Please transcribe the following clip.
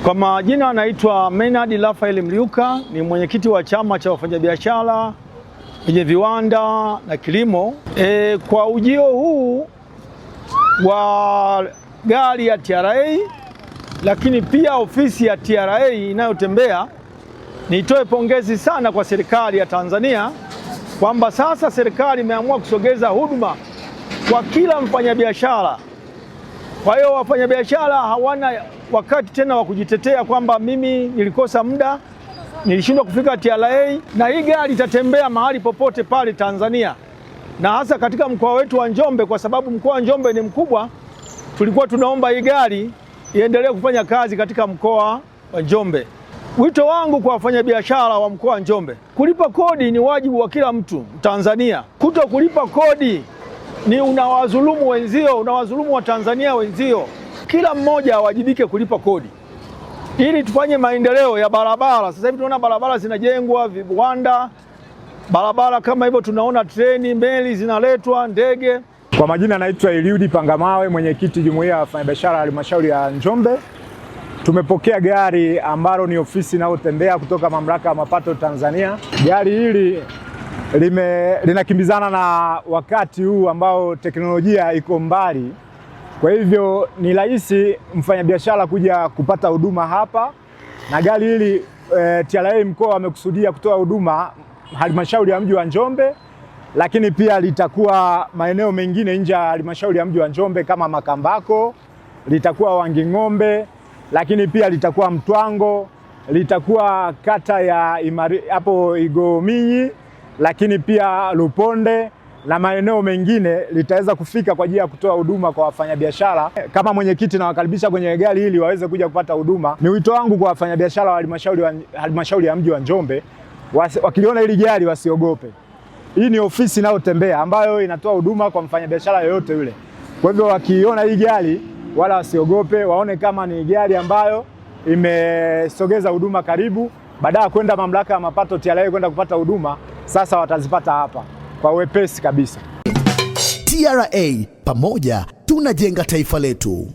Kwa majina anaitwa Menard Raphael Mliuka, ni mwenyekiti wa chama cha wafanyabiashara wenye viwanda na kilimo. Kwa ujio huu wa gari ya TRA, lakini pia ofisi ya TRA inayotembea, nitoe pongezi sana kwa serikali ya Tanzania kwamba sasa serikali imeamua kusogeza huduma kwa kila mfanyabiashara. Kwa hiyo wafanyabiashara hawana wakati tena wa kujitetea kwamba mimi nilikosa muda, nilishindwa kufika TRA, na hii gari itatembea mahali popote pale Tanzania, na hasa katika mkoa wetu wa Njombe, kwa sababu mkoa wa Njombe ni mkubwa. Tulikuwa tunaomba hii gari iendelee kufanya kazi katika mkoa wa Njombe. Wito wangu kwa wafanyabiashara wa mkoa wa Njombe, kulipa kodi ni wajibu wa kila mtu Tanzania. Kuto kulipa kodi ni unawadhulumu wenzio, unawadhulumu wa Tanzania wenzio. Kila mmoja awajibike kulipa kodi ili tufanye maendeleo ya barabara. Sasa hivi tunaona barabara zinajengwa, viwanda, barabara kama hivyo, tunaona treni, meli zinaletwa, ndege. Kwa majina naitwa Eliudi Pangamawe, mwenyekiti jumuiya ya wafanyabiashara halmashauri ya Njombe. Tumepokea gari ambalo ni ofisi inayotembea kutoka mamlaka ya mapato Tanzania. Gari hili linakimbizana na wakati huu ambao teknolojia iko mbali. Kwa hivyo ni rahisi mfanyabiashara kuja kupata huduma hapa, na gari hili TRA mkoa amekusudia kutoa huduma halmashauri ya mji wa Njombe, lakini pia litakuwa maeneo mengine nje ya halmashauri ya mji wa Njombe kama Makambako, litakuwa Wanging'ombe, lakini pia litakuwa Mtwango, litakuwa kata ya hapo Igominyi, lakini pia Luponde na maeneo mengine litaweza kufika kwa ajili ya kutoa huduma kwa wafanyabiashara. Kama mwenyekiti nawakaribisha kwenye gari hili waweze kuja kupata huduma. Ni wito wangu kwa wafanyabiashara wa halmashauri ya mji wa Njombe, wakiliona hili gari wasiogope. Hii ni ofisi inayotembea ambayo inatoa huduma kwa mfanyabiashara yoyote yule. Kwa hivyo wakiona hii gari wala wasiogope, waone kama ni gari ambayo imesogeza huduma karibu, baada ya kwenda mamlaka ya mapato TRA kwenda kupata huduma, sasa watazipata hapa kwa wepesi kabisa. TRA, pamoja tunajenga taifa letu.